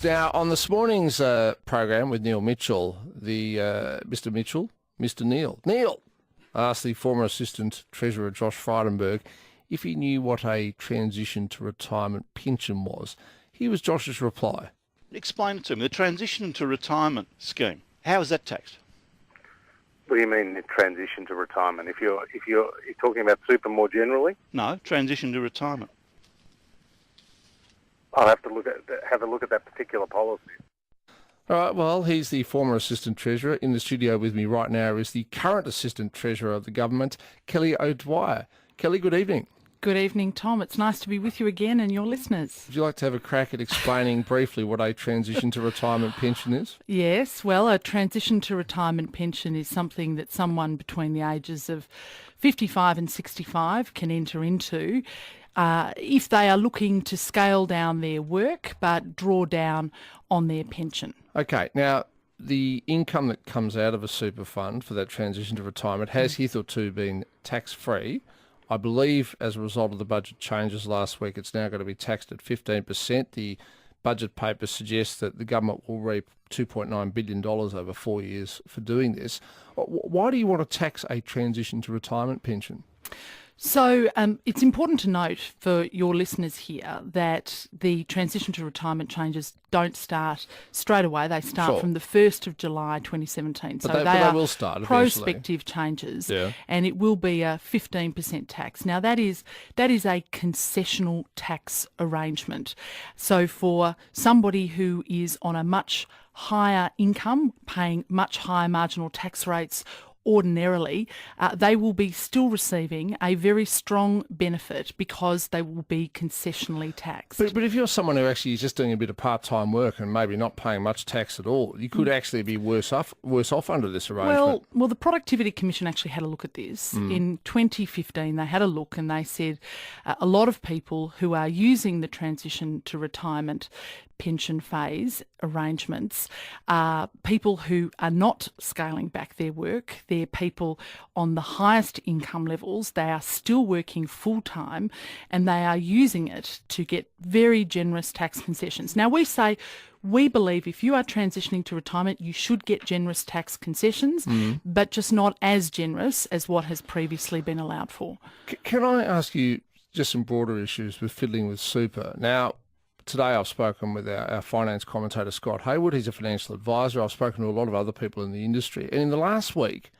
Now, on this morning's program with Neil Mitchell, Mr. Neil asked the former Assistant Treasurer Josh Frydenberg if he knew what a transition to retirement pension was. Here was Josh's reply. Explain it to me. The transition to retirement scheme, how is that taxed? What do you mean the transition to retirement? If you're talking about super more generally? No, transition to retirement. I'll have to have a look at that particular policy. All right, well, he's the former Assistant Treasurer. In the studio with me right now is the current Assistant Treasurer of the government, Kelly O'Dwyer. Kelly, good evening. Good evening, Tom. It's nice to be with you again and your listeners. Would you like to have a crack at explaining briefly what a transition to retirement pension is? Yes, well, a transition to retirement pension is something that someone between the ages of 55 and 65 can enter into if they are looking to scale down their work but draw down on their pension. Okay, now the income that comes out of a super fund for that transition to retirement has hitherto been tax-free. I believe as a result of the budget changes last week, it's now going to be taxed at 15%. The budget paper suggests that the government will reap $2.9 billion over 4 years for doing this. Why do you want to tax a transition to retirement pension? So it's important to note for your listeners here that the transition to retirement changes don't start straight away. They start from the 1st of July 2017. But they will start prospective changes, and it will be a 15% tax. Now that is a concessional tax arrangement. So for somebody who is on a much higher income, paying much higher marginal tax rates ordinarily, they will be still receiving a very strong benefit because they will be concessionally taxed. But if you're someone who actually is just doing a bit of part-time work and maybe not paying much tax at all, you could actually be worse off under this arrangement. Well, the Productivity Commission actually had a look at this. In 2015, they had a look and they said a lot of people who are using the transition to retirement pension phase arrangements are people who are not scaling back their work. They're people on the highest income levels. They are still working full-time and they are using it to get very generous tax concessions. Now, we believe if you are transitioning to retirement, you should get generous tax concessions, but just not as generous as what has previously been allowed for. Can I ask you just some broader issues with fiddling with super? Now, today I've spoken with our finance commentator, Scott Hayward. He's a financial advisor. I've spoken to a lot of other people in the industry. And in the last week,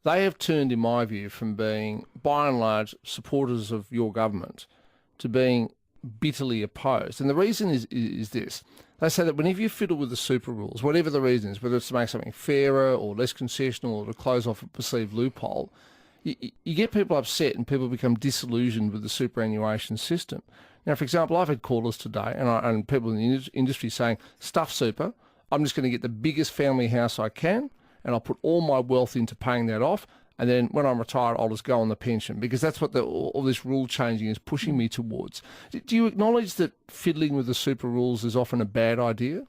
they have turned, in my view, from being, by and large, supporters of your government to being bitterly opposed. And the reason is this. They say that whenever you fiddle with the super rules, whatever the reason is, whether it's to make something fairer or less concessional or to close off a perceived loophole, you get people upset and people become disillusioned with the superannuation system. Now, for example, I've had callers today and people in the industry saying, stuff super, I'm just going to get the biggest family house I can and I'll put all my wealth into paying that off, and then when I'm retired, I'll just go on the pension, because that's what all this rule changing is pushing me towards. Do you acknowledge that fiddling with the super rules is often a bad idea?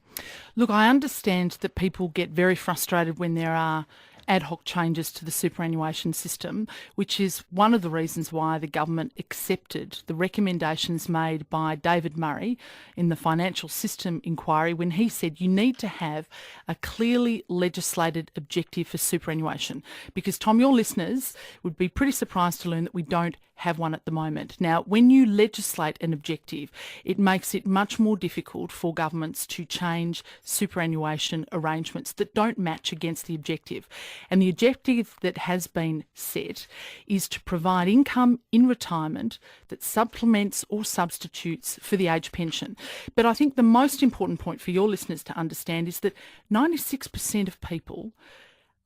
Look, I understand that people get very frustrated when there are ad hoc changes to the superannuation system, which is one of the reasons why the government accepted the recommendations made by David Murray in the Financial System Inquiry when he said you need to have a clearly legislated objective for superannuation. Because, Tom, your listeners would be pretty surprised to learn that we don't have one at the moment. Now, when you legislate an objective, it makes it much more difficult for governments to change superannuation arrangements that don't match against the objective. And the objective that has been set is to provide income in retirement that supplements or substitutes for the age pension. But I think the most important point for your listeners to understand is that 96% of people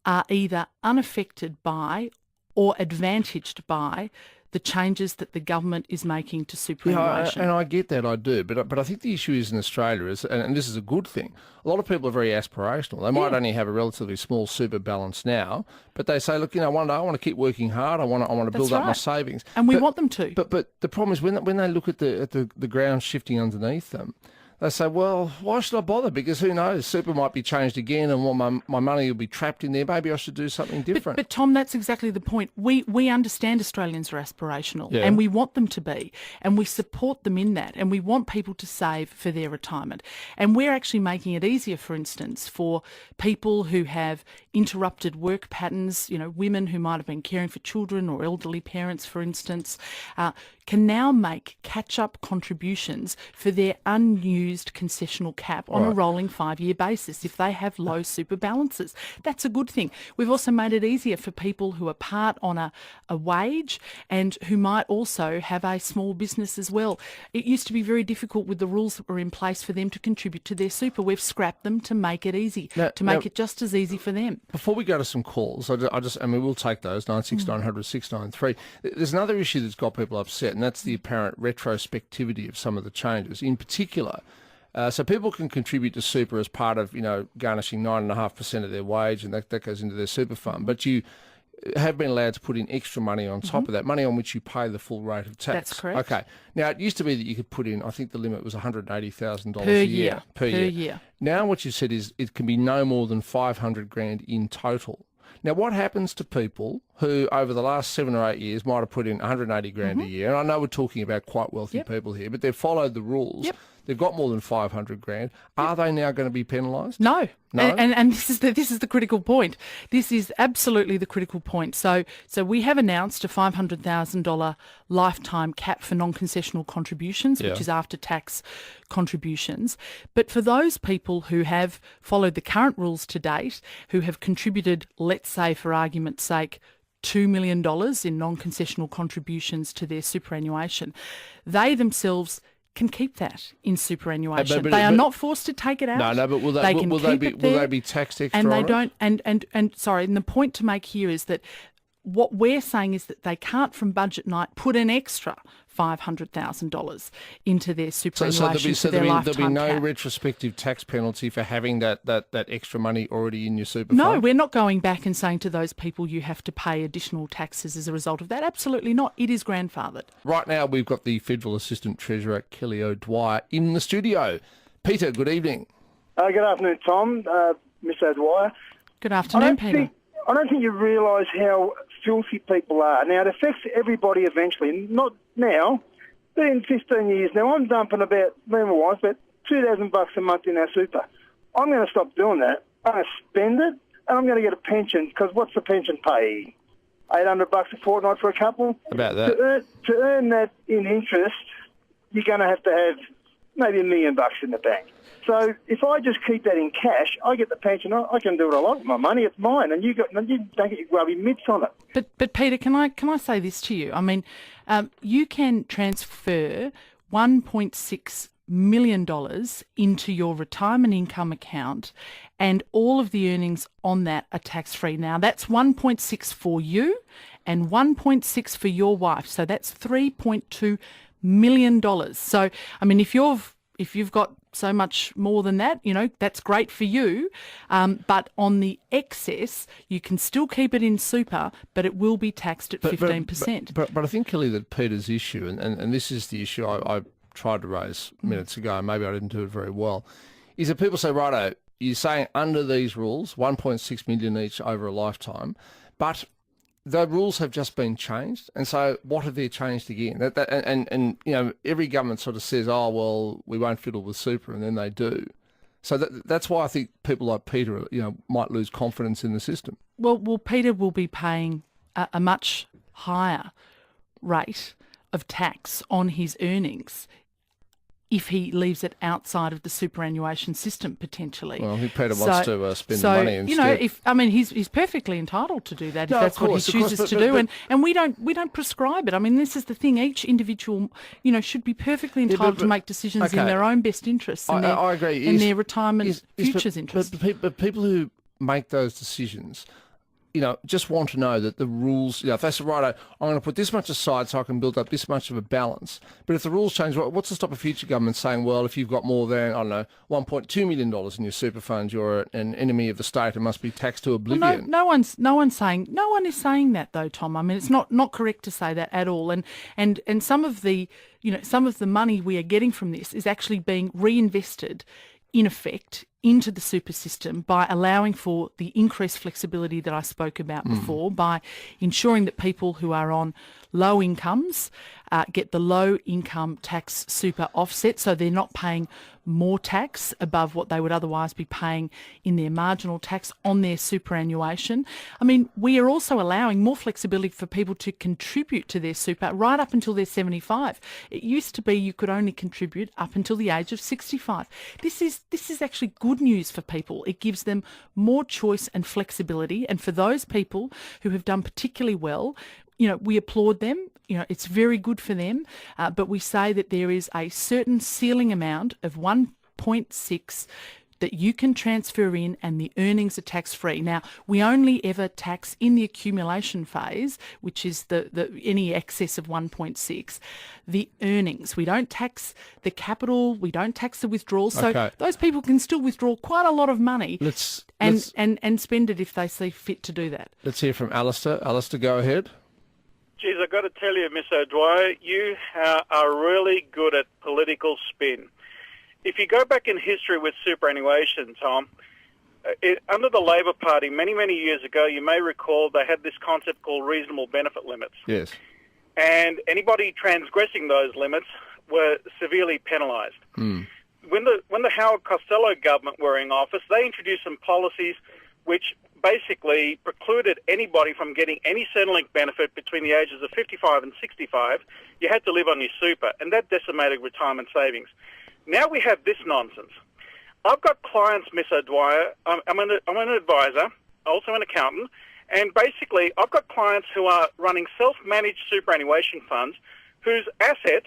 are either unaffected by or advantaged by the changes that the government is making to superannuation. Yeah, and I get that, I do. But I think the issue is in Australia, and this is a good thing, a lot of people are very aspirational. They might only have a relatively small super balance now, but they say, look, one day I want to keep working hard, I want to build up my savings. And we want them to. But the problem is when they look at the ground shifting underneath them, they say, well, why should I bother? Because who knows, super might be changed again and my money will be trapped in there. Maybe I should do something different. But Tom, that's exactly the point. We understand Australians are aspirational, Yeah. and we want them to be, and we support them in that, and we want people to save for their retirement. And we're actually making it easier, for instance, for people who have interrupted work patterns, women who might have been caring for children or elderly parents, for instance, can now make catch-up contributions for their unused concessional cap on a rolling 5-year basis if they have low super balances. That's a good thing. We've also made it easier for people who are part on a wage and who might also have a small business as well. It used to be very difficult with the rules that were in place for them to contribute to their super. We've scrapped them to make it easy, to make it just as easy for them. Before we go to some calls, we'll take those, 96900 693. There's another issue that's got people upset, and that's the apparent retrospectivity of some of the changes. In particular, so people can contribute to super as part of, garnishing 9.5% of their wage, and that goes into their super fund. But you have been allowed to put in extra money on top of that, money on which you pay the full rate of tax. That's correct. Okay. Now, it used to be that you could put in, I think the limit was $180,000 Per a year. Per year. Now what you said is it can be no more than 500 grand in total. Now, what happens to people who, over the last 7 or 8 years, might have put in 180 grand a year? And I know we're talking about quite wealthy people here, but they've followed the rules. Yep. They've got more than 500 grand. Are they now going to be penalised? No. No? And this is the critical point. This is absolutely the critical point. So we have announced a $500,000 lifetime cap for non-concessional contributions, which is after-tax contributions. But for those people who have followed the current rules to date, who have contributed, let's say for argument's sake, $2 million in non-concessional contributions to their superannuation, they themselves can keep that in superannuation. They are not forced to take it out. No, but will they be taxed extra? And they on don't. And sorry. And the point to make here is that what we're saying is that they can't, from budget night, put an extra $500,000 into their superannuation for their lifetime there'll be no cap. retrospective tax penalty for having that extra money already in your super No, fund? we're not going back and saying to those people you have to pay additional taxes as a result of that. Absolutely not. It is grandfathered. Right now we've got the Federal Assistant Treasurer, Kelly O'Dwyer, in the studio. Peter, good evening. Good afternoon, Tom, Mr. O'Dwyer. Good afternoon, Peter. I don't think you realise how filthy people are. Now, it affects everybody eventually. Not now, but in 15 years. Now, I'm dumping about $2,000 a month in our super. I'm going to stop doing that. I'm going to spend it, and I'm going to get a pension, because what's the pension pay? $800 a fortnight for a couple? About that. To earn that in interest, you're going to have maybe $1 million in the bank. So if I just keep that in cash, I get the pension. I can do what I like with my money. It's mine, and you don't get your grubby mitts on it. But Peter, can I say this to you? I mean, you can transfer $1.6 million into your retirement income account, and all of the earnings on that are tax-free. Now, that's 1.6 for you and 1.6 for your wife. So that's $3.2 million. So, I mean, if you've got so much more than that, that's great for you. But on the excess, you can still keep it in super, but it will be taxed at 15%. But I think, Kelly, that Peter's issue, and this is the issue I tried to raise minutes ago, and maybe I didn't do it very well, is that people say, righto, you're saying under these rules, 1.6 million each over a lifetime, but the rules have just been changed, and so what have they changed again? And every government sort of says, oh, well, we won't fiddle with super, and then they do. So that's why I think people like Peter, might lose confidence in the system. Well, Peter will be paying a much higher rate of tax on his earnings if he leaves it outside of the superannuation system, potentially. Well, Peter wants to spend the money instead. He's perfectly entitled to do that if No, that's of course, what he chooses to do, and we don't prescribe it. I mean, this is the thing. Each individual, should be perfectly entitled to make decisions in their own best interests and I agree. their retirement futures interests. But people who make those decisions, just want to know that the rules, if they say, right, I'm going to put this much aside so I can build up this much of a balance. But if the rules change, what's to stop a future government saying, well, if you've got more than, I don't know, $1.2 million in your super funds, you're an enemy of the state and must be taxed to oblivion? No one is saying that though, Tom. I mean, it's not correct to say that at all. And some of the money we are getting from this is actually being reinvested, in effect, into the super system by allowing for the increased flexibility that I spoke about before, by ensuring that people who are on low incomes get the low income tax super offset, so they're not paying more tax above what they would otherwise be paying in their marginal tax on their superannuation. I mean, we are also allowing more flexibility for people to contribute to their super right up until they're 75. It used to be you could only contribute up until the age of 65. This is actually good news for people. It gives them more choice and flexibility, and for those people who have done particularly well, we applaud them. It's very good for them, but we say that there is a certain ceiling amount of 1.6 that you can transfer in, and the earnings are tax-free. Now, we only ever tax in the accumulation phase, which is the any excess of 1.6, the earnings. We don't tax the capital, we don't tax the withdrawals. So Okay. those people can still withdraw quite a lot of money Let's and spend it if they see fit to do that. let's hear from Alistair. Alistair, go ahead. Geez, I've got to tell you, Miss O'Dwyer, you are really good at political spin. If you go back in history with superannuation, Tom, under the Labor Party many, many years ago, you may recall they had this concept called reasonable benefit limits. Yes. And anybody transgressing those limits were severely penalised. When the Howard Costello government were in office, they introduced some policies which basically precluded anybody from getting any Centrelink benefit between the ages of 55 and 65. You had to live on your super, and that decimated retirement savings. Now we have this nonsense. I've got clients, Miss O'Dwyer. I'm an advisor, also an accountant, and basically I've got clients who are running self-managed superannuation funds whose asset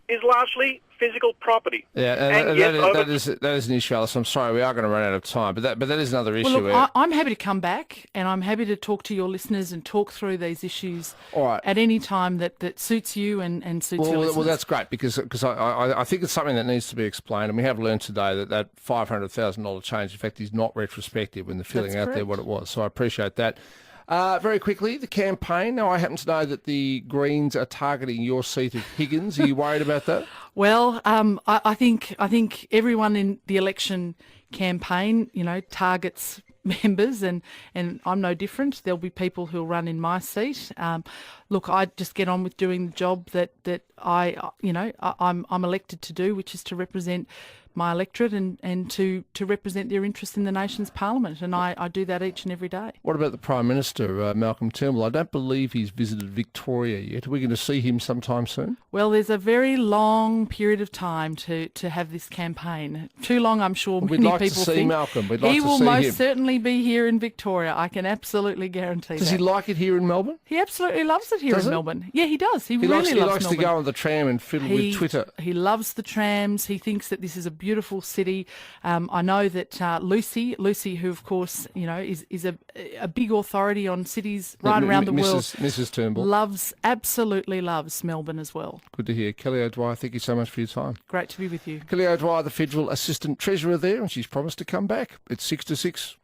is largely physical property. Yeah, that is an issue, Alice. I'm sorry, we are going to run out of time, but that is another issue. Well, look, I'm happy to come back, and I'm happy to talk to your listeners and talk through these issues All right. at any time that suits you and suits your listeners. Well, that's great because I think it's something that needs to be explained, and we have learned today that $500,000 change, in fact, is not retrospective when they're filling That's out there correct. what it was. So I appreciate that. Very quickly, the campaign. Now, I happen to know that the Greens are targeting your seat of Higgins. Are you worried about that? Well, I think everyone in the election campaign, targets members, and I'm no different. There'll be people who'll run in my seat. Look, I just get on with doing the job that I'm elected to do, which is to represent my electorate and to represent their interests in the nation's parliament, and I do that each and every day. What about the Prime Minister, Malcolm Turnbull? I don't believe he's visited Victoria yet. Are we going to see him sometime soon? Well, there's a very long period of time to have this campaign. Too long, I'm sure We'd many like people to see think. Malcolm. We'd like He to will see most him. certainly be here in Victoria. I can absolutely guarantee Does that. he like it here in Melbourne? He absolutely loves it here Does in he? Melbourne. Yeah, he does. He He really likes loves to go on the tram and fiddle with Twitter. He loves the trams. He thinks that this is a beautiful city. I know that Lucy, who of course is a big authority on cities right around the world, Mrs. Turnbull. absolutely loves Melbourne as well. Good to hear. Kelly O'Dwyer, thank you so much for your time. Great to be with you. Kelly O'Dwyer, the Federal Assistant Treasurer there, and she's promised to come back. It's 6 to 6.